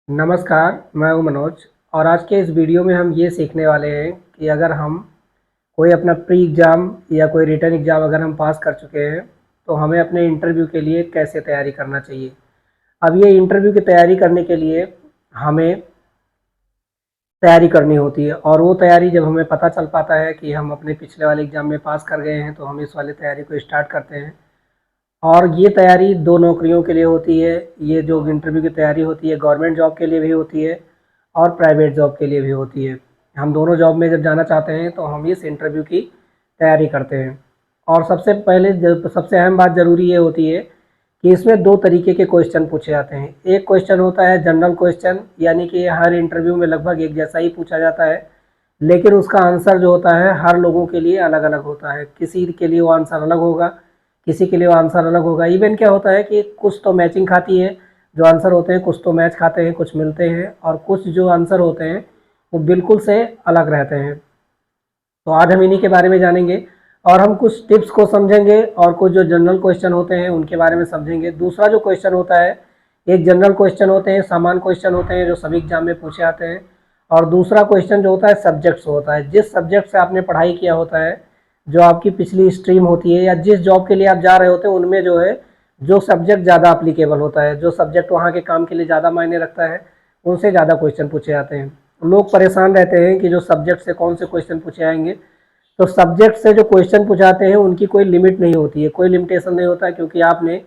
नमस्कार, मैं हूँ मनोज। और आज के इस वीडियो में हम ये सीखने वाले हैं कि अगर हम कोई अपना प्री एग्ज़ाम या कोई रिटन एग्ज़ाम अगर हम पास कर चुके हैं तो हमें अपने इंटरव्यू के लिए कैसे तैयारी करना चाहिए। अब ये इंटरव्यू की तैयारी करने के लिए हमें तैयारी करनी होती है, और वो तैयारी जब हमें पता चल पाता है कि हम अपने पिछले वाले एग्ज़ाम में पास कर गए हैं तो हम इस वाली तैयारी को स्टार्ट करते हैं। और ये तैयारी 2 नौकरियों के लिए होती है। ये जो इंटरव्यू की तैयारी होती है गवर्नमेंट जॉब के लिए भी होती है और प्राइवेट जॉब के लिए भी होती है। हम दोनों जॉब में जब जाना चाहते हैं तो हम इस इंटरव्यू की तैयारी करते हैं। और सबसे पहले सबसे अहम बात ज़रूरी ये होती है कि इसमें 2 तरीके के क्वेश्चन पूछे जाते हैं। एक क्वेश्चन होता है जनरल क्वेश्चन, यानी कि हर इंटरव्यू में लगभग एक जैसा ही पूछा जाता है, लेकिन उसका आंसर जो होता है हर लोगों के लिए अलग-अलग होता है। किसी के लिए वो आंसर अलग होगा, किसी के लिए वो आंसर अलग होगा। इवन क्या होता है कि कुछ तो मैचिंग खाती है, जो आंसर होते हैं कुछ तो मैच खाते हैं, कुछ मिलते हैं, और कुछ जो आंसर होते हैं वो बिल्कुल से अलग रहते हैं। तो आज हम इन्हीं के बारे में जानेंगे और हम कुछ टिप्स को समझेंगे और कुछ जो जनरल क्वेश्चन होते हैं उनके बारे में समझेंगे। दूसरा जो क्वेश्चन होता है, एक जनरल क्वेश्चन होते हैं, सामान्य क्वेश्चन होते हैं जो सभी एग्जाम में पूछे जाते हैं, और दूसरा क्वेश्चन जो होता है सब्जेक्ट से होता है। जिस सब्जेक्ट से आपने पढ़ाई किया होता है, जो आपकी पिछली स्ट्रीम होती है या जिस जॉब के लिए आप जा रहे होते हैं, उनमें जो है जो सब्जेक्ट ज़्यादा अप्लीकेबल होता है, जो सब्जेक्ट वहाँ के काम के लिए ज़्यादा मायने रखता है, उनसे ज़्यादा क्वेश्चन पूछे जाते हैं। लोग परेशान रहते हैं कि जो सब्जेक्ट से कौन से क्वेश्चन पूछे आएंगे। तो सब्जेक्ट से जो क्वेश्चन पूछाते हैं उनकी कोई लिमिट नहीं होती है, कोई लिमिटेशन नहीं होता है, क्योंकि आपने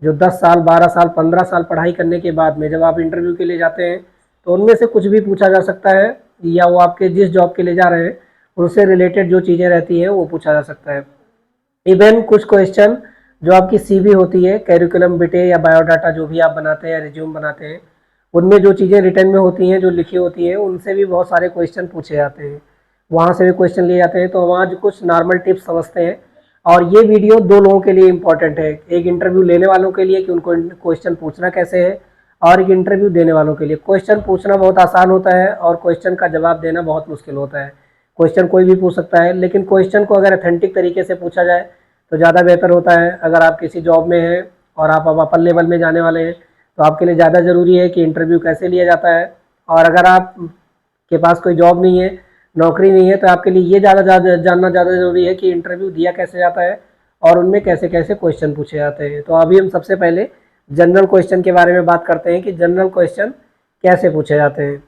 जो 10 साल 12 साल 15 साल पढ़ाई करने के बाद में जब आप इंटरव्यू के लिए जाते हैं तो उनमें से कुछ भी पूछा जा सकता है, या वो आपके जिस जॉब के लिए जा रहे हैं उनसे रिलेटेड जो चीज़ें रहती हैं वो पूछा जा सकता है। इवन कुछ क्वेश्चन जो आपकी सीवी होती है, कैरिकुलम बिटे या बायोडाटा जो भी आप बनाते हैं या रिज्यूम बनाते हैं, उनमें जो चीज़ें रिटर्न में होती हैं, जो लिखी होती हैं, उनसे भी बहुत सारे क्वेश्चन पूछे जाते हैं, वहाँ से भी क्वेश्चन लिए जाते हैं। तो हम आज कुछ नॉर्मल टिप्स समझते हैं, और ये वीडियो 2 लोगों के लिए इंपॉर्टेंट है। एक इंटरव्यू लेने वालों के लिए कि उनको क्वेश्चन पूछना कैसे है, और एक इंटरव्यू देने वालों के लिए। क्वेश्चन पूछना बहुत आसान होता है और क्वेश्चन का जवाब देना बहुत मुश्किल होता है। क्वेश्चन कोई भी पूछ सकता है, लेकिन क्वेश्चन को अगर अथेंटिक तरीके से पूछा जाए तो ज़्यादा बेहतर होता है। अगर आप किसी जॉब में हैं और आप अब अपर लेवल में जाने वाले हैं तो आपके लिए ज़्यादा ज़रूरी है कि इंटरव्यू कैसे लिया जाता है। और अगर आप के पास कोई जॉब नहीं है, नौकरी नहीं है, तो आपके लिए ये ज़्यादा जानना ज़्यादा ज़रूरी है कि इंटरव्यू दिया कैसे जाता है और उनमें कैसे कैसे क्वेश्चन पूछे जाते हैं। तो अभी हम सबसे पहले जनरल क्वेश्चन के बारे में बात करते हैं कि जनरल क्वेश्चन कैसे पूछे जाते हैं।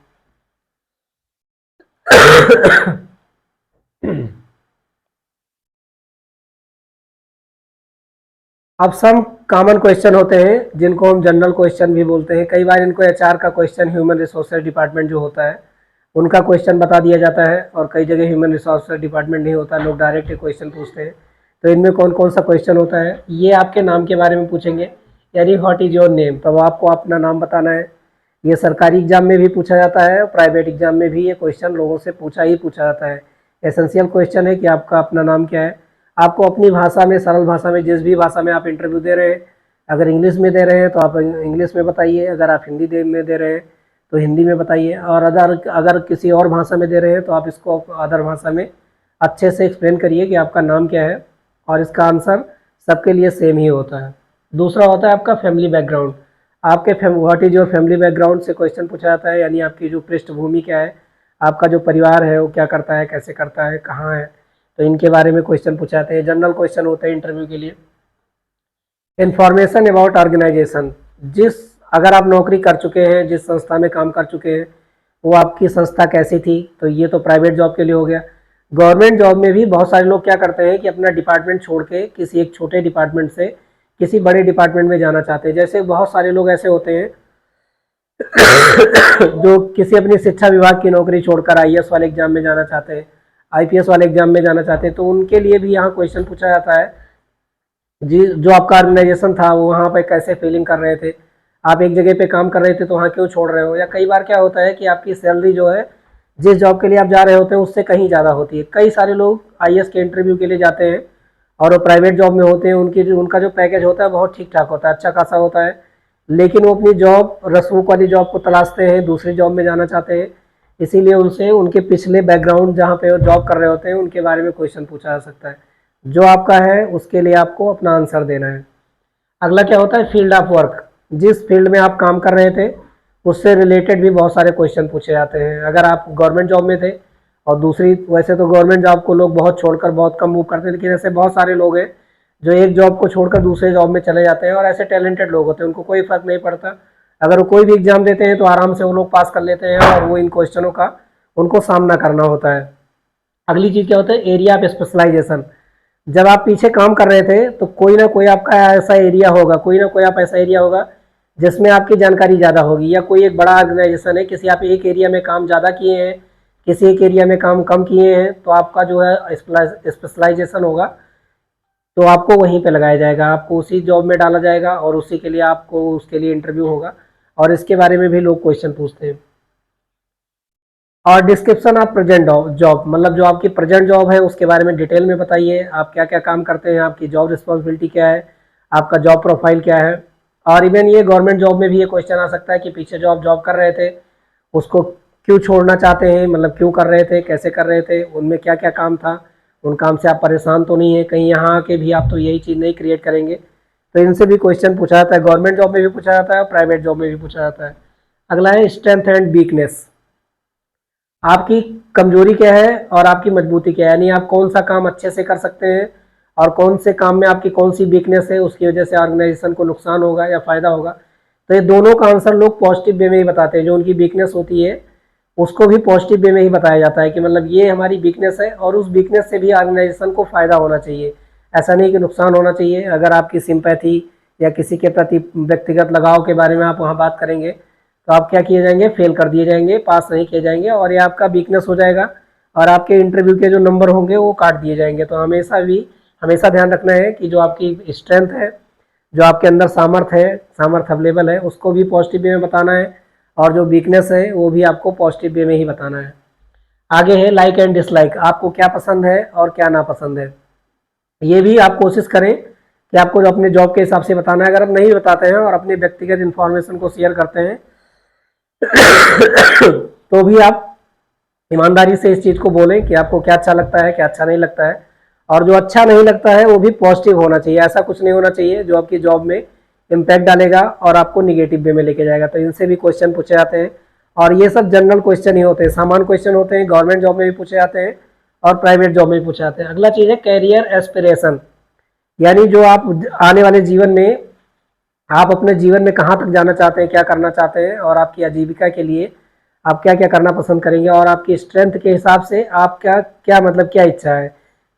अब सम कॉमन क्वेश्चन होते हैं जिनको हम जनरल क्वेश्चन भी बोलते हैं। कई बार इनको एचआर का क्वेश्चन, ह्यूमन रिसोर्सेज डिपार्टमेंट जो होता है उनका क्वेश्चन बता दिया जाता है, और कई जगह ह्यूमन रिसोर्सेज डिपार्टमेंट नहीं होता, लोग डायरेक्ट क्वेश्चन पूछते हैं। तो इनमें कौन कौन सा क्वेश्चन होता है, ये आपके नाम के बारे में पूछेंगे, यानी व्हाट इज योर नेम, तब आपको अपना नाम बताना है। ये सरकारी एग्जाम में भी पूछा जाता है, प्राइवेट एग्जाम में भी ये क्वेश्चन लोगों से पूछा जाता है। एसेंशियल क्वेश्चन है कि आपका अपना नाम क्या है। आपको अपनी भाषा में, सरल भाषा में, जिस भी भाषा में आप इंटरव्यू दे रहे हैं, अगर इंग्लिश में दे रहे हैं तो आप इंग्लिश में बताइए, अगर आप हिंदी में दे रहे हैं तो हिंदी में बताइए, और अगर अगर किसी और भाषा में दे रहे हैं तो आप इसको अदर भाषा में अच्छे से एक्सप्लेन करिए कि आपका नाम क्या है, और इसका आंसर सबके लिए सेम ही होता है। दूसरा होता है आपका फैमिली बैकग्राउंड। आपके what is your family background से क्वेश्चन पूछा जाता है, यानी आपकी जो पृष्ठभूमि क्या है, आपका जो परिवार है वो क्या करता है, कैसे करता है, कहाँ है, तो इनके बारे में क्वेश्चन पूछे जाते हैं। जनरल क्वेश्चन होते हैं इंटरव्यू के लिए। इन्फॉर्मेशन अबाउट ऑर्गेनाइजेशन, जिस अगर आप नौकरी कर चुके हैं, जिस संस्था में काम कर चुके हैं, वो आपकी संस्था कैसी थी, तो ये तो प्राइवेट जॉब के लिए हो गया। गवर्नमेंट जॉब में भी बहुत सारे लोग क्या करते हैं कि अपना डिपार्टमेंट छोड़ के किसी एक छोटे डिपार्टमेंट से किसी बड़े डिपार्टमेंट में जाना चाहते हैं। जैसे बहुत सारे लोग ऐसे होते हैं जो किसी अपनी शिक्षा विभाग की नौकरी छोड़कर आईएएस वाले एग्जाम में जाना चाहते हैं, आईपीएस वाले एग्जाम में जाना चाहते हैं, तो उनके लिए भी यहाँ क्वेश्चन पूछा जाता है जी, जो आपका ऑर्गेनाइजेशन था वो वहाँ पे कैसे फीलिंग कर रहे थे, आप एक जगह पे काम कर रहे थे तो वहाँ क्यों छोड़ रहे हो। या कई बार क्या होता है कि आपकी सैलरी जो है जिस जॉब के लिए आप जा रहे होते हैं उससे कहीं ज़्यादा होती है। कई सारे लोग आईएएस के इंटरव्यू के लिए जाते हैं और वो प्राइवेट जॉब में होते हैं, उनका जो पैकेज होता है बहुत ठीक ठाक होता है, अच्छा खासा होता है, लेकिन वो अपनी जॉब, रसूख वाली जॉब को तलाशते हैं, दूसरी जॉब में जाना चाहते हैं। इसीलिए उनसे उनके पिछले बैकग्राउंड जहाँ पे वो जॉब कर रहे होते हैं उनके बारे में क्वेश्चन पूछा जा सकता है। जो आपका है उसके लिए आपको अपना आंसर देना है। अगला क्या होता है, फील्ड ऑफ वर्क, जिस फील्ड में आप काम कर रहे थे उससे रिलेटेड भी बहुत सारे क्वेश्चन पूछे जाते हैं। अगर आप गवर्नमेंट जॉब में थे और दूसरी, वैसे तो गवर्नमेंट जॉब को लोग बहुत छोड़कर बहुत कम मूव करते हैं, लेकिन ऐसे बहुत सारे लोग हैं जो एक जॉब को छोड़कर दूसरे जॉब में चले जाते हैं, और ऐसे टैलेंटेड लोग होते हैं, उनको कोई फर्क नहीं पड़ता। अगर वो कोई भी एग्जाम देते हैं तो आराम से वो लोग पास कर लेते हैं, और वो इन क्वेश्चनों का उनको सामना करना होता है। अगली चीज़ क्या होता है, एरिया ऑफ स्पेशलाइजेशन। जब आप पीछे काम कर रहे थे तो कोई ना कोई आपका ऐसा एरिया होगा, कोई ना कोई आप ऐसा एरिया होगा जिसमें आपकी जानकारी ज़्यादा होगी, या कोई एक बड़ा ऑर्गेनाइजेशन है, किसी आप एक एरिया में काम ज़्यादा किए हैं, किसी एक एरिया में काम कम किए हैं, तो आपका जो है स्पेशलाइजेशन होगा, तो आपको वहीं पे लगाया जाएगा, आपको उसी जॉब में डाला जाएगा, और उसी के लिए आपको उसके लिए इंटरव्यू होगा। और इसके बारे में भी लोग क्वेश्चन पूछते हैं। और डिस्क्रिप्शन ऑफ प्रेजेंट जॉब, मतलब जो आपकी प्रेजेंट जॉब है उसके बारे में डिटेल में बताइए, आप क्या क्या काम करते हैं, आपकी जॉब रिस्पॉन्सिबिलिटी क्या है, आपका जॉब प्रोफाइल क्या है। और इवन ये गवर्नमेंट जॉब में भी ये क्वेश्चन आ सकता है कि पीछे जॉब जॉब कर रहे थे, उसको क्यों छोड़ना चाहते हैं, मतलब क्यों कर रहे थे, कैसे कर रहे थे, उनमें क्या क्या काम था, उन काम से आप परेशान तो नहीं है, कहीं यहाँ आके भी आप तो यही चीज़ नहीं क्रिएट करेंगे। तो इनसे भी क्वेश्चन पूछा जाता है, गवर्नमेंट जॉब में भी पूछा जाता है और प्राइवेट जॉब में भी पूछा जाता है। अगला है स्ट्रेंथ एंड वीकनेस। आपकी कमजोरी क्या है और आपकी मजबूती क्या है, यानी आप कौन सा काम अच्छे से कर सकते हैं और कौन से काम में आपकी कौन सी वीकनेस है, उसकी वजह से ऑर्गेनाइजेशन को नुकसान होगा या फायदा होगा। तो ये दोनों का आंसर लोग पॉजिटिव वे में ही बताते हैं। जो उनकी वीकनेस होती है उसको भी पॉजिटिव वे में ही बताया जाता है कि मतलब ये हमारी वीकनेस है और उस वीकनेस से भी ऑर्गेनाइजेशन को फायदा होना चाहिए, ऐसा नहीं कि नुकसान होना चाहिए। अगर आपकी सिंपैथी या किसी के प्रति व्यक्तिगत लगाव के बारे में आप वहाँ बात करेंगे तो आप क्या किए जाएंगे, फेल कर दिए जाएंगे, पास नहीं किए जाएंगे, और ये आपका वीकनेस हो जाएगा और आपके इंटरव्यू के जो नंबर होंगे वो काट दिए जाएंगे। तो हमेशा ध्यान रखना है कि जो आपकी स्ट्रेंथ है, जो आपके अंदर सामर्थ्य अवेलेबल है, उसको भी पॉजिटिव वे में बताना है, और जो वीकनेस है वो भी आपको पॉजिटिव वे में ही बताना है। आगे है लाइक एंड डिसलाइक, आपको क्या पसंद है और क्या नापसंद है। ये भी आप कोशिश करें कि आपको जो अपने जॉब के हिसाब से बताना है। अगर आप नहीं बताते हैं और अपने व्यक्तिगत इन्फॉर्मेशन को शेयर करते हैं तो भी आप ईमानदारी से इस चीज़ को बोलें कि आपको क्या अच्छा लगता है, क्या अच्छा नहीं लगता है, और जो अच्छा नहीं लगता है वो भी पॉजिटिव होना चाहिए। ऐसा कुछ नहीं होना चाहिए जो आपकी जॉब में इम्पैक्ट डालेगा और आपको निगेटिव वे में लेके जाएगा। तो इनसे भी क्वेश्चन पूछे जाते हैं, और ये सब जनरल क्वेश्चन ही होते हैं, सामान्य क्वेश्चन होते हैं, गवर्नमेंट जॉब में भी पूछे जाते हैं और प्राइवेट जॉब में भी पूछे जाते हैं। अगला चीज़ है कैरियर एस्पिरेशन, यानी जो आप आने वाले जीवन में, आप अपने जीवन में कहाँ तक जाना चाहते हैं, क्या करना चाहते हैं, और आपकी आजीविका के लिए आप क्या क्या करना पसंद करेंगे, और आपकी स्ट्रेंथ के हिसाब से आप क्या क्या मतलब क्या इच्छा है,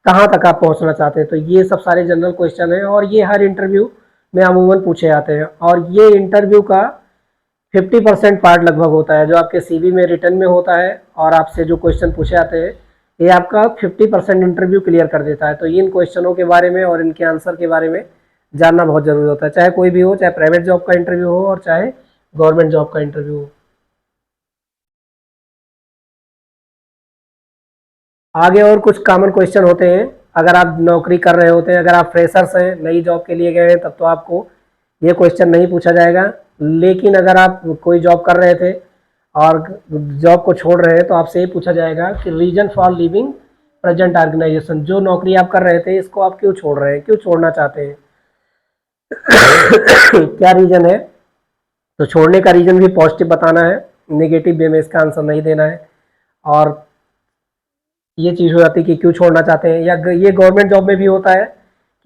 कहाँ तक आप पहुँचना चाहते हैं। तो ये सब सारे जनरल क्वेश्चन हैं और ये हर इंटरव्यू में अमूमन पूछे जाते हैं, और ये इंटरव्यू का 50% पार्ट लगभग होता है जो आपके सीवी में रिटर्न में होता है, और आपसे जो क्वेश्चन पूछे जाते हैं ये आपका 50% इंटरव्यू क्लियर कर देता है। तो इन क्वेश्चनों के बारे में और इनके आंसर के बारे में जानना बहुत ज़रूरी होता है, चाहे कोई भी हो, चाहे प्राइवेट जॉब का इंटरव्यू हो और चाहे गवर्नमेंट जॉब का इंटरव्यू हो। आगे और कुछ कॉमन क्वेश्चन होते हैं। अगर आप नौकरी कर रहे होते हैं, अगर आप फ्रेशर्स हैं, नई जॉब के लिए गए हैं, तब तो आपको ये क्वेश्चन नहीं पूछा जाएगा। लेकिन अगर आप कोई जॉब कर रहे थे और जॉब को छोड़ रहे हैं तो आपसे ये पूछा जाएगा कि reason for living present organisation, जो नौकरी आप कर रहे थे इसको आप क्यों छोड़ रहे हैं, क्यों छोड़ना चाहते हैं क्या रीज़न है। तो छोड़ने का रीज़न भी पॉजिटिव बताना है, नेगेटिव वे में इसका आंसर नहीं देना है। और ये चीज़ हो जाती है कि क्यों छोड़ना चाहते हैं, या ये गवर्नमेंट जॉब में भी होता है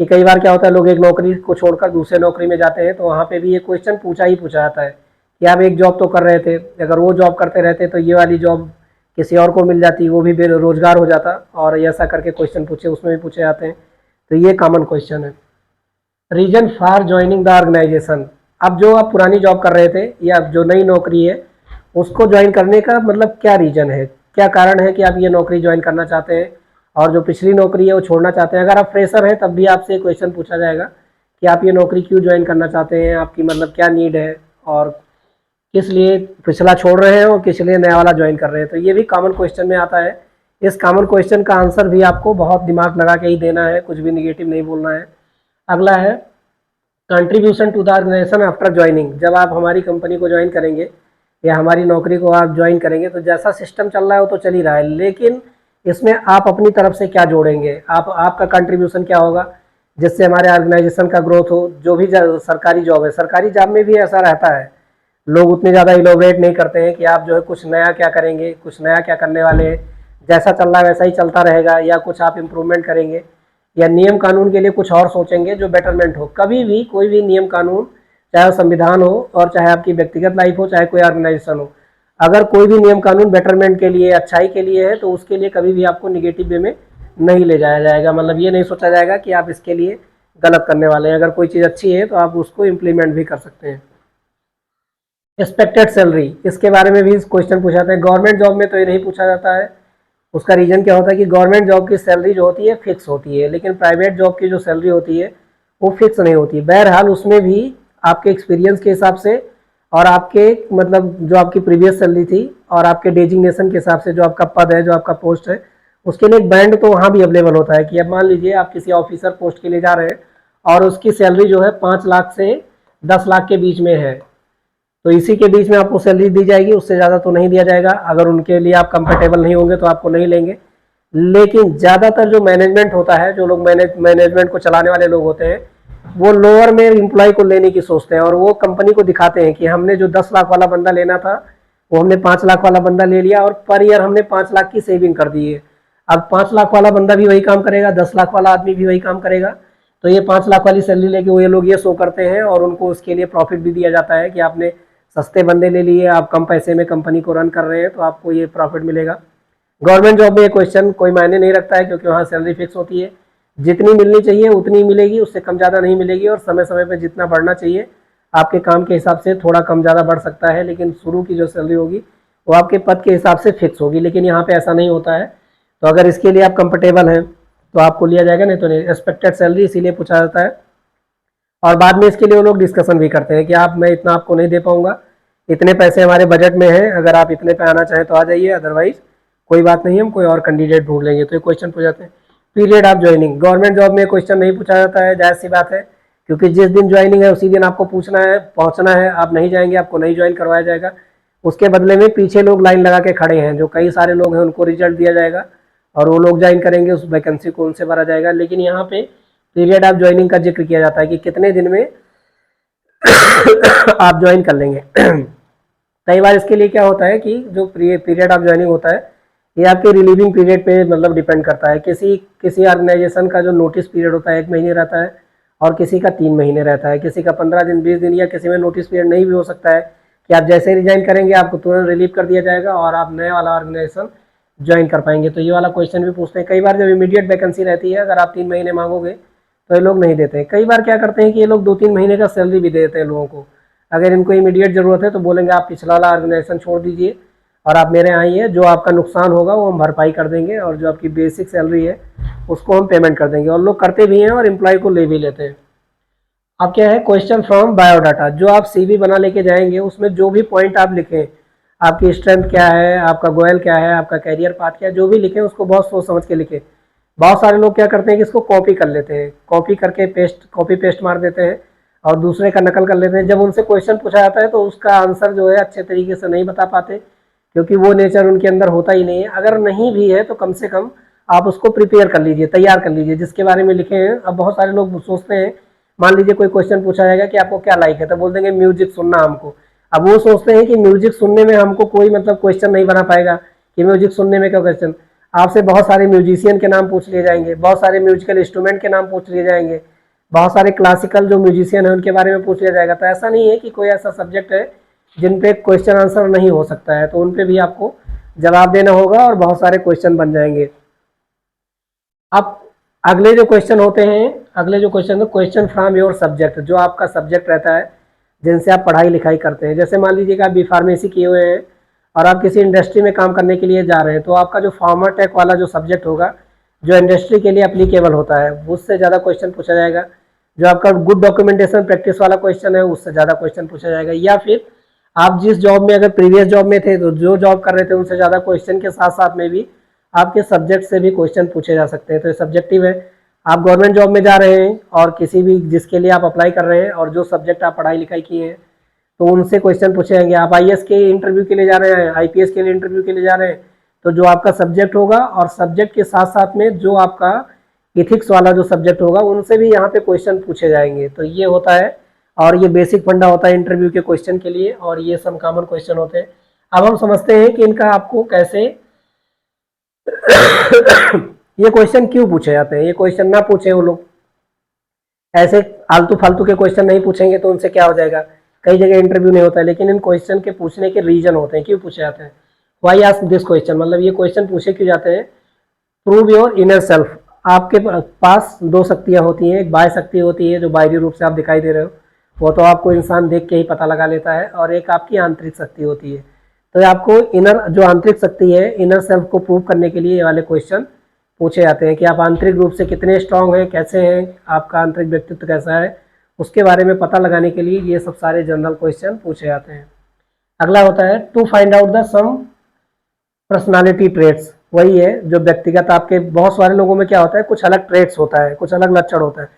कि कई बार क्या होता है, लोग एक नौकरी को छोड़कर दूसरे नौकरी में जाते हैं, तो वहाँ पे भी ये क्वेश्चन पूछा जाता है कि आप एक जॉब तो कर रहे थे, अगर वो जॉब करते रहते तो ये वाली जॉब किसी और को मिल जाती, वो भी बेरोजगार हो जाता, और ऐसा करके क्वेश्चन पूछे, उसमें भी पूछे जाते हैं। तो ये कॉमन क्वेश्चन है। Reason for joining the organisation, अब जो आप पुरानी जॉब कर रहे थे या जो नई नौकरी है उसको ज्वाइन करने का मतलब क्या रीज़न है, क्या कारण है कि आप ये नौकरी ज्वाइन करना चाहते हैं, और जो पिछली नौकरी है वो छोड़ना चाहते हैं। अगर आप फ्रेशर हैं तब भी आपसे क्वेश्चन पूछा जाएगा कि आप ये नौकरी क्यों ज्वाइन करना चाहते हैं, आपकी मतलब क्या नीड है, और किस लिए पिछला छोड़ रहे हैं और किस लिए नया वाला ज्वाइन कर रहे हैं। तो ये भी कॉमन क्वेश्चन में आता है। इस कॉमन क्वेश्चन का आंसर भी आपको बहुत दिमाग लगा के ही देना है, कुछ भी निगेटिव नहीं बोलना है। अगला है contribution to the organisation after joining, जब आप हमारी कंपनी को ज्वाइन करेंगे या हमारी नौकरी को आप ज्वाइन करेंगे तो जैसा सिस्टम चल रहा है वो तो चल ही रहा है, लेकिन इसमें आप अपनी तरफ से क्या जोड़ेंगे, आपका कंट्रीब्यूशन क्या होगा जिससे हमारे ऑर्गेनाइजेशन का ग्रोथ हो। जो भी सरकारी जॉब है, सरकारी जॉब में भी ऐसा रहता है, लोग उतने ज़्यादा इलोबरेट नहीं करते हैं कि आप जो है कुछ नया क्या करेंगे, कुछ नया क्या करने वाले हैं, जैसा चल रहा है वैसा ही चलता रहेगा, या कुछ आप इम्प्रूवमेंट करेंगे, या नियम कानून के लिए कुछ और सोचेंगे जो बेटरमेंट हो। कभी भी कोई भी नियम कानून, चाहे वो संविधान हो और चाहे आपकी व्यक्तिगत लाइफ हो, चाहे कोई ऑर्गेनाइजेशन हो, अगर कोई भी नियम कानून बेटरमेंट के लिए, अच्छाई के लिए है, तो उसके लिए कभी भी आपको निगेटिव वे में नहीं ले जाया जाएगा। मतलब ये नहीं सोचा जाएगा कि आप इसके लिए गलत करने वाले हैं। अगर कोई चीज़ अच्छी है तो आप उसको इम्प्लीमेंट भी कर सकते हैं। एक्सपेक्टेड सैलरी, इसके बारे में भी क्वेश्चन पूछा जाता है। गवर्नमेंट जॉब में तो ये नहीं पूछा जाता है। उसका रीज़न क्या होता है कि गवर्नमेंट जॉब की सैलरी जो होती है फिक्स होती है, लेकिन प्राइवेट जॉब की जो सैलरी होती है वो फिक्स नहीं होती। बहरहाल उसमें भी आपके एक्सपीरियंस के हिसाब से और आपके मतलब जो आपकी प्रीवियस सैलरी थी और आपके डेजिग्नेशन के हिसाब से, जो आपका पद है, जो आपका पोस्ट है, उसके लिए एक बैंड तो वहाँ भी अवेलेबल होता है कि अब मान लीजिए आप किसी ऑफिसर पोस्ट के लिए जा रहे हैं और उसकी सैलरी जो है 5 लाख से 10 लाख के बीच में है, तो इसी के बीच में आपको सैलरी दी जाएगी, उससे ज़्यादा तो नहीं दिया जाएगा। अगर उनके लिए आप कंफर्टेबल नहीं होंगे तो आपको नहीं लेंगे। लेकिन ज़्यादातर जो मैनेजमेंट होता है, जो लोग मैनेजमेंट को चलाने वाले लोग होते हैं, वो लोअर में एम्प्लॉय को लेने की सोचते हैं और वो कंपनी को दिखाते हैं कि हमने जो 10 लाख वाला बंदा लेना था वो हमने 5 लाख वाला बंदा ले लिया और पर ईयर हमने 5 लाख की सेविंग कर दी है। अब 5 लाख वाला बंदा भी वही काम करेगा, 10 लाख वाला आदमी भी वही काम करेगा, तो ये 5 लाख वाली सैलरी लेके वो ये लोग ये शो करते हैं और उनको उसके लिए प्रॉफिट भी दिया जाता है कि आपने सस्ते बंदे ले लिए, आप कम पैसे में कंपनी को रन कर रहे हैं तो आपको ये प्रॉफिट मिलेगा। गवर्नमेंट जॉब में ये क्वेश्चन कोई मायने नहीं रखता है क्योंकि वहाँ सैलरी फिक्स होती है, जितनी मिलनी चाहिए उतनी मिलेगी, उससे कम ज़्यादा नहीं मिलेगी। और समय समय पर जितना बढ़ना चाहिए आपके काम के हिसाब से थोड़ा कम ज़्यादा बढ़ सकता है, लेकिन शुरू की जो सैलरी होगी वो आपके पद के हिसाब से फिक्स होगी। लेकिन यहाँ पे ऐसा नहीं होता है, तो अगर इसके लिए आप कंफर्टेबल हैं तो आपको लिया जाएगा, नहीं तो नहीं। एक्सपेक्टेड सैलरी इसीलिए पूछा जाता है और बाद में इसके लिए वो लोग डिस्कशन भी करते हैं कि आप, मैं इतना आपको नहीं दे पाऊंगा, इतने पैसे हमारे बजट में हैं, अगर आप इतने पे आना चाहें तो आ जाइए, अदरवाइज कोई बात नहीं, हम कोई और कैंडिडेट ढूंढ लेंगे। तो ये क्वेश्चन पूछ जाते हैं। Period of joining, government job में क्वेश्चन नहीं पूछा जाता है, जाहिर सी बात है, क्योंकि जिस दिन ज्वाइनिंग है उसी दिन आपको पूछना है, पहुंचना है। आप नहीं जाएंगे आपको नहीं ज्वाइन करवाया जाएगा। उसके बदले में पीछे लोग लाइन लगा के खड़े हैं, जो कई सारे लोग हैं, उनको रिजल्ट दिया जाएगा और वो लोग ज्वाइन करेंगे, उस वैकेंसी को उनसे भरा जाएगा। लेकिन यहाँ पे पीरियड ऑफ ज्वाइनिंग का जिक्र किया जाता है कि कितने दिन में आप ज्वाइन कर लेंगे। कई बार इसके लिए क्या होता है कि जो पीरियड ऑफ ज्वाइनिंग होता है ये आपके रिलीविंग पीरियड पे मतलब डिपेंड करता है। किसी किसी ऑर्गेनाइजेशन का जो नोटिस पीरियड होता है 1 महीने रहता है और किसी का 3 महीने रहता है, किसी का 15 दिन, 20 दिन, या किसी में नोटिस पीरियड नहीं भी हो सकता है कि आप जैसे ही रिजाइन करेंगे आपको तुरंत रिलीव कर दिया जाएगा और आप नया वाला ऑर्गेनाइजेशन ज्वाइन कर पाएंगे। तो ये वाला क्वेश्चन भी पूछते हैं। कई बार जब इमीडिएट वैकेंसी रहती है, अगर आप 3 महीने मांगोगे तो ये लोग नहीं देते हैं। कई बार क्या करते हैं कि ये लोग 2-3 महीने का सैलरी भी दे देते हैं लोगों को। अगर इनको इमीडिएट ज़रूरत है तो बोलेंगे आप पिछला वाला ऑर्गेनाइजेशन छोड़ दीजिए और आप मेरे यहाँ आइए, जो आपका नुकसान होगा वो हम भरपाई कर देंगे और जो आपकी बेसिक सैलरी है उसको हम पेमेंट कर देंगे। और लोग करते भी हैं और एम्प्लॉय को ले भी लेते हैं। अब क्या है, क्वेश्चन फ्रॉम बायोडाटा, जो आप सीवी बना लेके जाएंगे उसमें जो भी पॉइंट आप लिखें, आपकी स्ट्रेंथ क्या है, आपका गोयल क्या है, आपका कैरियर पाथ क्या है, जो भी लिखें उसको बहुत सोच समझ के लिखें। बहुत सारे लोग क्या करते हैं कि इसको कॉपी कर लेते हैं, कॉपी करके कॉपी पेस्ट मार देते हैं और दूसरे का नकल कर लेते हैं। जब उनसे क्वेश्चन पूछा जाता है तो उसका आंसर जो है अच्छे तरीके से नहीं बता पाते, क्योंकि वो नेचर उनके अंदर होता ही नहीं है। अगर नहीं भी है तो कम से कम आप उसको प्रिपेयर कर लीजिए, तैयार कर लीजिए, जिसके बारे में लिखे हैं। अब बहुत सारे लोग सोचते हैं, मान लीजिए कोई क्वेश्चन पूछा जाएगा कि आपको क्या लाइक है, तो बोल देंगे म्यूजिक सुनना हमको। अब वो सोचते हैं कि म्यूजिक सुनने में हमको कोई मतलब क्वेश्चन नहीं बना पाएगा कि म्यूजिक सुनने में क्या क्वेश्चन। आपसे बहुत सारे म्यूजिशियन के नाम पूछ लिए जाएंगे, बहुत सारे म्यूजिकल इंस्ट्रूमेंट के नाम पूछ लिए जाएंगे, बहुत सारे क्लासिकल जो म्यूजिशियन है उनके बारे में पूछ लिया जाएगा। तो ऐसा नहीं है कि कोई ऐसा सब्जेक्ट है जिन पे क्वेश्चन आंसर नहीं हो सकता है, तो उन पे भी आपको जवाब देना होगा और बहुत सारे क्वेश्चन बन जाएंगे। अब अगले जो क्वेश्चन होते हैं, अगले जो क्वेश्चन है क्वेश्चन फ्रॉम योर सब्जेक्ट, जो आपका सब्जेक्ट रहता है जिनसे आप पढ़ाई लिखाई करते हैं। जैसे मान लीजिए कि आप बी फार्मेसी किए हुए हैं और आप किसी इंडस्ट्री में काम करने के लिए जा रहे हैं, तो आपका जो फार्मा टेक वाला जो सब्जेक्ट होगा, जो इंडस्ट्री के लिए अप्लीकेबल होता है, उससे ज़्यादा क्वेश्चन पूछा जाएगा। जो आपका गुड डॉक्यूमेंटेशन प्रैक्टिस वाला क्वेश्चन है उससे ज़्यादा क्वेश्चन पूछा जाएगा। या फिर आप जिस जॉब में, अगर प्रीवियस जॉब में थे तो जो जॉब कर रहे थे उनसे ज़्यादा क्वेश्चन के साथ साथ में भी आपके सब्जेक्ट से भी क्वेश्चन पूछे जा सकते हैं। तो ये सब्जेक्टिव है। आप गवर्नमेंट जॉब में जा रहे हैं और किसी भी जिसके लिए आप अप्लाई कर रहे हैं और जो सब्जेक्ट आप पढ़ाई लिखाई किए हैं तो उनसे क्वेश्चन पूछे जाएंगे। आप आईएएस के इंटरव्यू के लिए जा रहे हैं, आईपीएस के लिए इंटरव्यू के लिए जा रहे हैं, तो जो आपका सब्जेक्ट होगा और सब्जेक्ट के साथ साथ में जो आपका इथिक्स वाला जो सब्जेक्ट होगा उनसे भी यहाँ पे क्वेश्चन पूछे जाएंगे। तो ये होता है और ये बेसिक फंडा होता है इंटरव्यू के क्वेश्चन के लिए, और ये सब कॉमन क्वेश्चन होते हैं। अब हम समझते हैं कि इनका आपको कैसे ये क्वेश्चन क्यों पूछे जाते हैं। ये क्वेश्चन ना पूछे वो लोग, ऐसे आलतू फालतू के क्वेश्चन नहीं पूछेंगे तो उनसे क्या हो जाएगा, कई जगह इंटरव्यू नहीं होता है, लेकिन इन क्वेश्चन के पूछने के रीजन होते हैं, क्यों पूछे जाते हैं। वाई आस्क दिस क्वेश्चन, मतलब ये क्वेश्चन पूछे क्यों जाते हैं। प्रूव योर इनर सेल्फ, आपके पास दो शक्तियां होती हैं, एक बाह्य शक्ति होती है जो बाहरी रूप से आप दिखाई दे रहे हो, वो तो आपको इंसान देख के ही पता लगा लेता है, और एक आपकी आंतरिक शक्ति होती है। तो आपको इनर जो आंतरिक शक्ति है, इनर सेल्फ को प्रूव करने के लिए ये वाले क्वेश्चन पूछे जाते हैं कि आप आंतरिक रूप से कितने स्ट्रांग हैं, कैसे हैं, आपका आंतरिक व्यक्तित्व कैसा है, उसके बारे में पता लगाने के लिए ये सब सारे जनरल क्वेश्चन पूछे जाते हैं। अगला होता है to find out the some personality traits, वही है जो व्यक्तिगत आपके, बहुत सारे लोगों में क्या होता है, कुछ अलग ट्रेट्स होता है, कुछ अलग लक्षण होता है।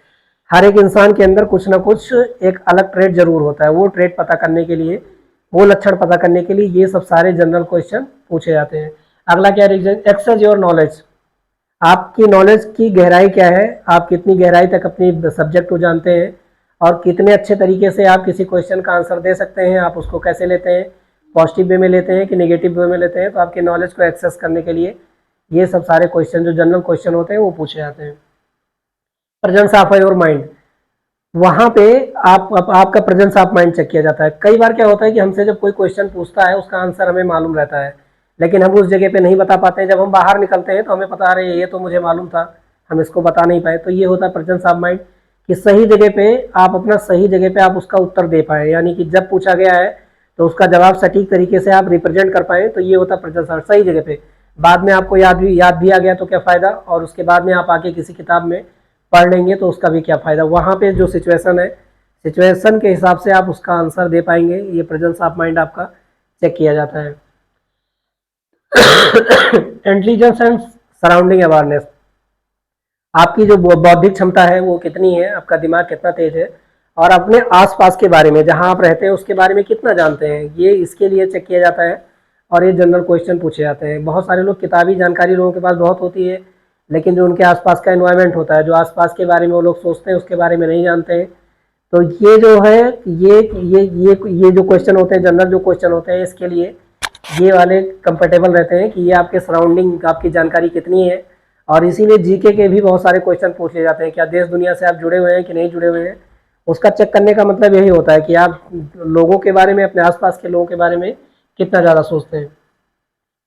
हर एक इंसान के अंदर कुछ ना कुछ एक अलग ट्रेट जरूर होता है, वो ट्रेट पता करने के लिए, वो लक्षण पता करने के लिए ये सब सारे जनरल क्वेश्चन पूछे जाते हैं। अगला क्या रीजन, एक्सेस योर नॉलेज, आपकी नॉलेज की गहराई क्या है, आप कितनी गहराई तक अपनी सब्जेक्ट को जानते हैं, और कितने अच्छे तरीके से आप किसी क्वेश्चन का आंसर दे सकते हैं, आप उसको कैसे लेते हैं, पॉजिटिव वे में लेते हैं कि नेगेटिव वे में लेते हैं। तो आपकी नॉलेज को एक्सेस करने के लिए ये सब सारे क्वेश्चन जो जनरल क्वेश्चन होते हैं वो पूछे जाते हैं। प्रेजेंस ऑफ योर माइंड, वहाँ पे आपका प्रेजेंस ऑफ माइंड चेक किया जाता है। कई बार क्या होता है कि हमसे जब कोई क्वेश्चन पूछता है उसका आंसर हमें मालूम रहता है, लेकिन हम उस जगह पे नहीं बता पाते हैं। जब हम बाहर निकलते हैं तो हमें पता रहे ये तो मुझे मालूम था, हम इसको बता नहीं पाए। तो ये होता है प्रेजेंस ऑफ माइंड, कि सही जगह पे आप अपना सही जगह पे आप उसका उत्तर दे पाए, यानी कि जब पूछा गया है तो उसका जवाब सटीक तरीके से आप रिप्रेजेंट कर पाए। तो ये होता है प्रेजेंस ऑफ, सही जगह पे। बाद में आपको याद भी आ गया तो क्या फ़ायदा, और उसके बाद में आप आके किसी किताब में पढ़ लेंगे तो उसका भी क्या फ़ायदा। वहाँ पे जो सिचुएशन है, सिचुएशन के हिसाब से आप उसका आंसर दे पाएंगे। ये प्रेजेंस ऑफ माइंड आपका चेक किया जाता है। इंटेलिजेंस एंड सराउंडिंग अवेयरनेस, आपकी जो बौद्धिक क्षमता है वो कितनी है, आपका दिमाग कितना तेज है, और अपने आसपास के बारे में, जहां आप रहते हैं उसके बारे में कितना जानते हैं, ये इसके लिए चेक किया जाता है। और ये जनरल क्वेश्चन पूछे जाते हैं। बहुत सारे लोग, किताबी जानकारी लोगों के पास बहुत होती है, लेकिन जो उनके आसपास का एनवायरनमेंट होता है, जो आसपास के बारे में वो लोग सोचते हैं उसके बारे में नहीं जानते हैं। तो ये जो है, ये जो क्वेश्चन होते हैं, जनरल जो क्वेश्चन होते हैं, इसके लिए ये वाले कंफर्टेबल रहते हैं कि ये आपके सराउंडिंग आपकी जानकारी कितनी है। और इसीलिए जीके के भी बहुत सारे क्वेश्चन पूछ लिए जाते हैं, क्या देश दुनिया से आप जुड़े हुए हैं कि नहीं जुड़े हुए हैं। उसका चेक करने का मतलब यही होता है कि आप लोगों के बारे में, अपने आसपास के लोगों के बारे में कितना ज़्यादा सोचते हैं।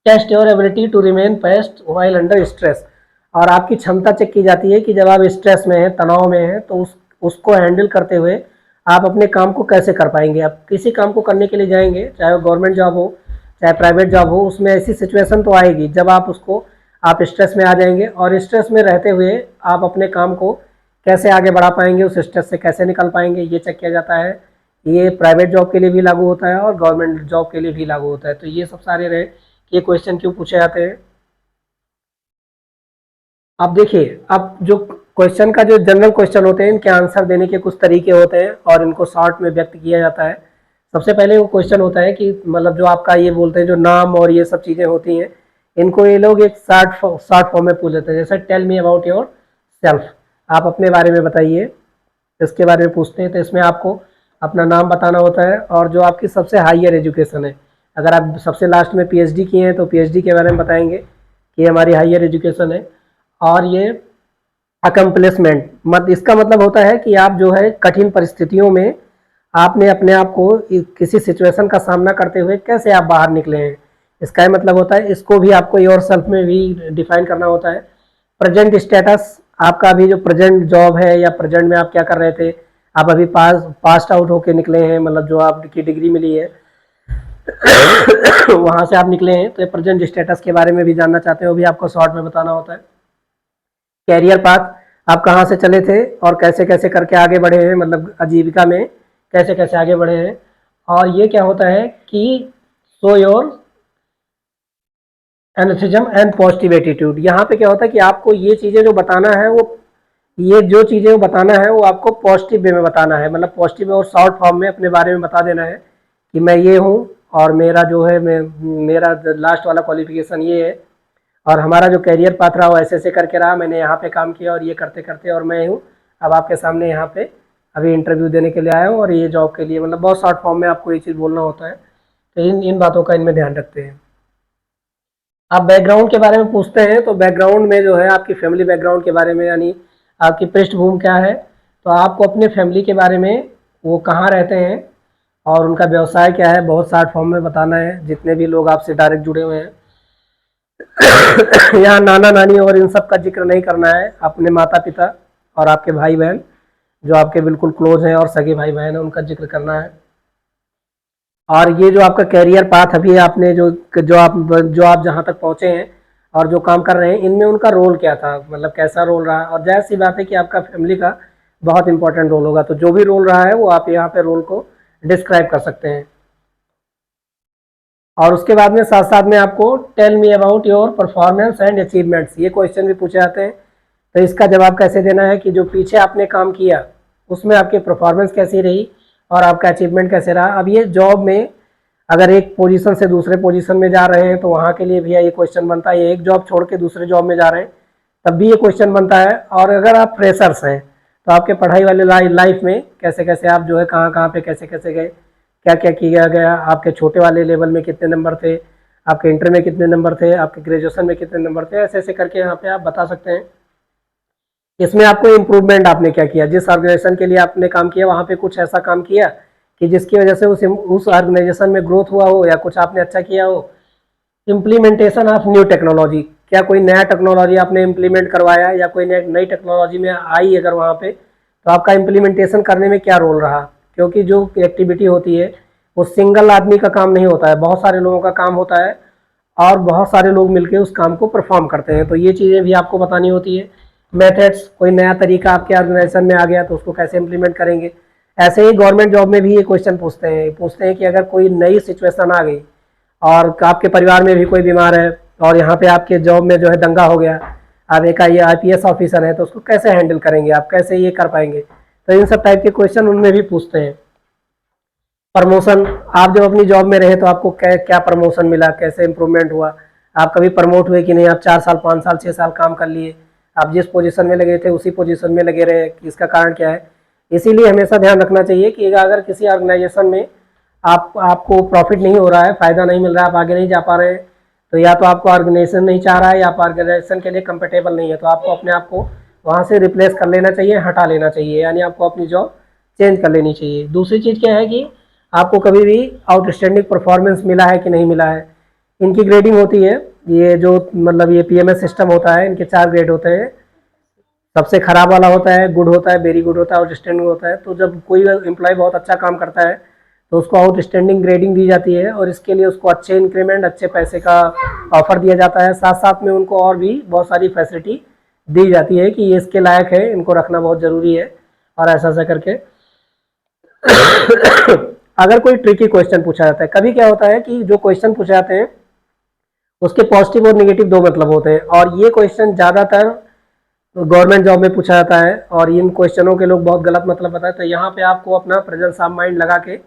Test your ability to remain fast while under stress, और आपकी क्षमता चेक की जाती है कि जब आप स्ट्रेस में हैं, तनाव में हैं, तो उसको हैंडल करते हुए आप अपने काम को कैसे कर पाएंगे। आप किसी काम को करने के लिए जाएंगे, चाहे वो गवर्नमेंट जॉब हो चाहे प्राइवेट जॉब हो, उसमें ऐसी सिचुएशन तो आएगी जब आप स्ट्रेस में आ जाएंगे, और स्ट्रेस में रहते हुए आप अपने काम को कैसे आगे बढ़ा पाएंगे, उस स्ट्रेस से कैसे निकल पाएंगे, ये चेक किया जाता है। ये प्राइवेट जॉब के लिए भी लागू होता है और गवर्नमेंट जॉब के लिए भी लागू होता है। तो ये सब सारे रहे कि ये क्वेश्चन क्यों पूछे जाते हैं। अब देखिए, अब जो क्वेश्चन का जो जनरल क्वेश्चन होते हैं, इनके आंसर देने के कुछ तरीके होते हैं और इनको शॉर्ट में व्यक्त किया जाता है। सबसे पहले वो क्वेश्चन होता है कि मतलब जो आपका ये बोलते हैं जो नाम और ये सब चीज़ें होती हैं, इनको ये लोग एक शॉर्ट फॉर्म में पूछ लेते हैं। जैसे tell me about yourself, आप अपने बारे में बताइए, इसके बारे में पूछते हैं। तो इसमें आपको अपना नाम बताना होता है और जो आपकी सबसे हाईयर एजुकेशन है। अगर आप सबसे लास्ट में पीएचडी किए हैं तो पीएचडी के बारे में बताएंगे कि हमारी हाईयर एजुकेशन है। और ये अकम्प्लिशमेंट, इसका मतलब होता है कि आप जो है कठिन परिस्थितियों में आपने अपने आप को किसी सिचुएशन का सामना करते हुए कैसे आप बाहर निकले हैं, इसका ये मतलब होता है। इसको भी आपको योर सेल्फ में भी डिफाइन करना होता है। प्रेजेंट स्टेटस, आपका अभी जो प्रेजेंट जॉब है या प्रेजेंट में आप क्या कर रहे थे, आप अभी पास आउट होके निकले हैं, मतलब जो आपकी डिग्री मिली है वहाँ से आप निकले हैं, तो प्रेजेंट स्टेटस के बारे में भी जानना चाहते हैं, वो भी आपको शॉर्ट में बताना होता है। कैरियर पाथ, आप कहाँ से चले थे और कैसे कैसे करके आगे बढ़े हैं, मतलब आजीविका में कैसे कैसे आगे बढ़े हैं। और ये क्या होता है कि show your enthusiasm and positive attitude, यहाँ पे क्या होता है कि आपको ये चीज़ें जो बताना है वो, ये जो चीज़ें वो बताना है वो आपको पॉजिटिव वे में बताना है, मतलब पॉजिटिव और शॉर्ट फॉर्म में अपने बारे में बता देना है कि मैं ये हूँ और मेरा जो है मेरा लास्ट वाला क्वालिफिकेशन ये है, और हमारा जो करियर पाथ रहा वो ऐसे ऐसे करके रहा, मैंने यहाँ पे काम किया और ये करते करते और मैं हूँ अब आपके सामने यहाँ पे अभी इंटरव्यू देने के लिए आया हूँ और ये जॉब के लिए, मतलब बहुत शॉर्ट फॉर्म में आपको ये चीज़ बोलना होता है। तो इन इन बातों का इनमें ध्यान रखते हैं। आप बैकग्राउंड के बारे में पूछते हैं तो बैकग्राउंड में जो है आपकी फैमिली बैकग्राउंड के बारे में, यानी आपकी पृष्ठभूमि क्या है, तो आपको अपने फैमिली के बारे में, वो कहाँ रहते हैं और उनका व्यवसाय क्या है, बहुत शॉर्ट फॉर्म में बताना है, जितने भी लोग आपसे डायरेक्ट जुड़े हुए हैं। यहाँ नाना नानी और इन सब का जिक्र नहीं करना है। अपने माता पिता और आपके भाई बहन जो आपके बिल्कुल क्लोज हैं और सगे भाई बहन हैं, उनका जिक्र करना है। और ये जो आपका कैरियर पाथ अभी आपने जो आप जहाँ तक पहुँचे हैं और जो काम कर रहे हैं, इनमें उनका रोल क्या था, मतलब कैसा रोल रहा। और जाहिर सी बात है कि आपका फैमिली का बहुत इंपॉर्टेंट रोल होगा, तो जो भी रोल रहा है वो आप यहाँ पे रोल को डिस्क्राइब कर सकते हैं। और उसके बाद में साथ साथ में आपको tell me about your performance and achievements, ये क्वेश्चन भी पूछे जाते हैं। तो इसका जवाब कैसे देना है कि जो पीछे आपने काम किया उसमें आपकी परफॉर्मेंस कैसी रही और आपका अचीवमेंट कैसे रहा। अब ये जॉब में अगर एक पोजीशन से दूसरे पोजीशन में जा रहे हैं तो वहाँ के लिए भी ये क्वेश्चन बनता है। एक जॉब छोड़ के दूसरे जॉब में जा रहे हैं तब भी ये क्वेश्चन बनता है। और अगर आप फ्रेशर्स हैं तो आपके पढ़ाई वाले लाइफ में कैसे कैसे आप जो है कहाँ कहाँ पे कैसे कैसे गए, क्या क्या किया गया, आपके छोटे वाले लेवल में कितने नंबर थे, आपके इंटर में कितने नंबर थे, आपके ग्रेजुएशन में कितने नंबर थे, ऐसे ऐसे करके यहाँ पे आप बता सकते हैं। इसमें आपको इम्प्रूवमेंट आपने क्या किया, जिस ऑर्गेनाइजेशन के लिए आपने काम किया वहाँ पे कुछ ऐसा काम किया कि जिसकी वजह से उस ऑर्गेनाइजेशन में ग्रोथ हुआ हो या कुछ आपने अच्छा किया हो। इम्प्लीमेंटेशन ऑफ न्यू टेक्नोलॉजी, क्या कोई नया टेक्नोलॉजी आपने इम्प्लीमेंट करवाया या कोई नई टेक्नोलॉजी में आई अगर वहाँ पे, तो आपका इम्प्लीमेंटेशन करने में क्या रोल रहा। क्योंकि जो एक्टिविटी होती है वो सिंगल आदमी का काम नहीं होता है, बहुत सारे लोगों का काम होता है और बहुत सारे लोग मिलकर उस काम को परफॉर्म करते हैं। तो ये चीज़ें भी आपको बतानी होती है। मेथड्स, कोई नया तरीका आपके ऑर्गेनाइजेशन में आ गया तो उसको कैसे इम्प्लीमेंट करेंगे। ऐसे ही गवर्नमेंट जॉब में भी ये क्वेश्चन पूछते हैं कि अगर कोई नई सिचुएशन आ गई और आपके परिवार में भी कोई बीमार है और यहाँ पे आपके जॉब में जो है दंगा हो गया, आप एक IPS ऑफिसर है तो उसको कैसे हैंडल करेंगे, आप कैसे ये कर पाएंगे। तो इन सब टाइप के क्वेश्चन उनमें भी पूछते हैं। प्रमोशन, आप जब अपनी जॉब में रहे तो आपको क्या प्रमोशन मिला, कैसे इंप्रूवमेंट हुआ, आप कभी प्रमोट हुए कि नहीं, आप 4 साल 5 साल 6 साल काम कर लिए, आप जिस पोजीशन में लगे थे उसी पोजीशन में लगे रहे, इसका कारण क्या है। इसीलिए हमेशा ध्यान रखना चाहिए कि अगर किसी ऑर्गेनाइजेशन में आपको प्रॉफिट नहीं हो रहा है, फ़ायदा नहीं मिल रहा है, आप आगे नहीं जा पा रहे हैं, तो या तो आपको ऑर्गेनाइजेशन नहीं चाह रहा है या आप ऑर्गेनाइजेशन के लिए कंफर्टेबल नहीं है, तो आपको अपने आप को वहाँ से रिप्लेस कर लेना चाहिए, हटा लेना चाहिए, यानी आपको अपनी जॉब चेंज कर लेनी चाहिए। दूसरी चीज़ क्या है कि आपको कभी भी आउटस्टैंडिंग परफॉर्मेंस मिला है कि नहीं मिला है। इनकी ग्रेडिंग होती है, ये जो मतलब ये PMS सिस्टम होता है, इनके 4 ग्रेड होते हैं। सबसे खराब वाला होता है, गुड होता है, वेरी गुड होता है, आउटस्टैंडिंग होता है। तो जब कोई एम्प्लॉय बहुत अच्छा काम करता है तो उसको आउटस्टैंडिंग ग्रेडिंग दी जाती है और इसके लिए उसको अच्छे इंक्रीमेंट, अच्छे पैसे का ऑफर दिया जाता है। साथ साथ में उनको और भी बहुत सारी फैसिलिटी दी जाती है कि ये इसके लायक है, इनको रखना बहुत ज़रूरी है और ऐसा ऐसा करके। अगर कोई ट्रिकी क्वेश्चन पूछा जाता है, कभी क्या होता है कि जो क्वेश्चन पूछे जाते हैं उसके पॉजिटिव और नेगेटिव 2 मतलब होते हैं और ये क्वेश्चन ज़्यादातर गवर्नमेंट जॉब में पूछा जाता है और इन क्वेश्चनों के लोग बहुत गलत मतलब बताते हैं। तो यहाँ पे आपको अपना प्रेजेंस ऑफ माइंड लगा के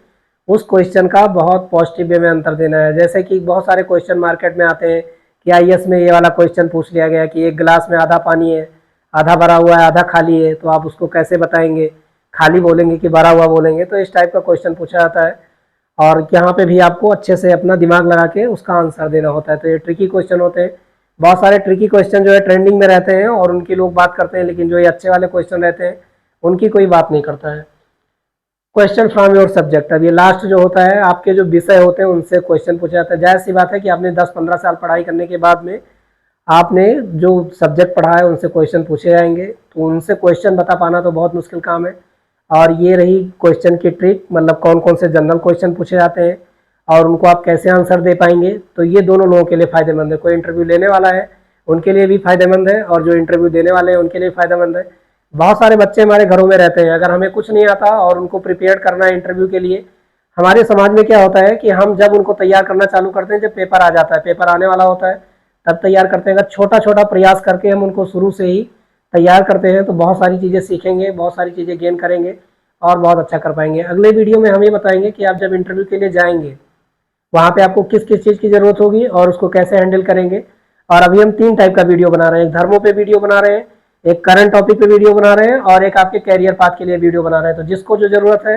उस क्वेश्चन का बहुत पॉजिटिव वे में आंसर देना है। जैसे कि बहुत सारे क्वेश्चन मार्केट में आते हैं कि IAS में ये वाला क्वेश्चन पूछ लिया गया कि एक गिलास में आधा पानी है, आधा भरा हुआ है, आधा खाली है, तो आप उसको कैसे बताएंगे, खाली बोलेंगे कि भरा हुआ बोलेंगे। तो इस टाइप का क्वेश्चन पूछा जाता है और यहाँ पे भी आपको अच्छे से अपना दिमाग लगा के उसका आंसर देना होता है। तो ये ट्रिकी क्वेश्चन होते हैं। बहुत सारे ट्रिकी क्वेश्चन जो है ट्रेंडिंग में रहते हैं और उनकी लोग बात करते हैं, लेकिन जो ये अच्छे वाले क्वेश्चन रहते हैं उनकी कोई बात नहीं करता है। क्वेश्चन फ्रॉम योर सब्जेक्ट, अब ये लास्ट जो होता है आपके जो विषय होते हैं उनसे क्वेश्चन पूछा जाता है। जाहिर सी बात है कि आपने 10-15 साल पढ़ाई करने के बाद में आपने जो सब्जेक्ट पढ़ा है उनसे क्वेश्चन पूछे जाएंगे, तो उनसे क्वेश्चन बता पाना तो बहुत मुश्किल काम है। और ये रही क्वेश्चन की ट्रिक, मतलब कौन कौन से जनरल क्वेश्चन पूछे जाते हैं और उनको आप कैसे आंसर दे पाएंगे। तो ये दोनों लोगों के लिए फ़ायदेमंद है, कोई इंटरव्यू लेने वाला है उनके लिए भी फ़ायदेमंद है और जो इंटरव्यू देने वाले हैं उनके लिए फ़ायदेमंद है। बहुत सारे बच्चे हमारे घरों में रहते हैं, अगर हमें कुछ नहीं आता और उनको प्रिपेयर करना है इंटरव्यू के लिए, हमारे समाज में क्या होता है कि हम जब उनको तैयार करना चालू करते हैं, जब पेपर आ जाता है, पेपर आने वाला होता है तब तैयार करते हैं। अगर छोटा छोटा प्रयास करके हम उनको शुरू से ही तैयार करते हैं तो बहुत सारी चीज़ें सीखेंगे, बहुत सारी चीज़ें गेन करेंगे और बहुत अच्छा कर पाएंगे। अगले वीडियो में हम ये बताएंगे कि आप जब इंटरव्यू के लिए जाएंगे वहाँ पे आपको किस किस चीज़ की ज़रूरत होगी और उसको कैसे हैंडल करेंगे। और अभी हम 3 टाइप का वीडियो बना रहे हैं, एक धर्मों पे वीडियो बना रहे हैं, एक करंट टॉपिक पे वीडियो बना रहे हैं और एक आपके कैरियर पाथ के लिए वीडियो बना रहे हैं। तो जिसको जो ज़रूरत है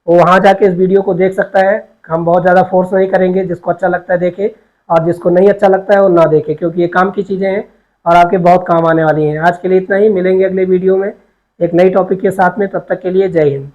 वो वहाँ जाके इस वीडियो को देख सकता है। हम बहुत ज़्यादा फोर्स नहीं करेंगे, जिसको अच्छा लगता है देखे और जिसको नहीं अच्छा लगता है वो ना देखे, क्योंकि ये काम की चीज़ें हैं और आपके बहुत काम आने वाली हैं। आज के लिए इतना ही, मिलेंगे अगले वीडियो में एक नई टॉपिक के साथ में। तब तक के लिए जय हिंद।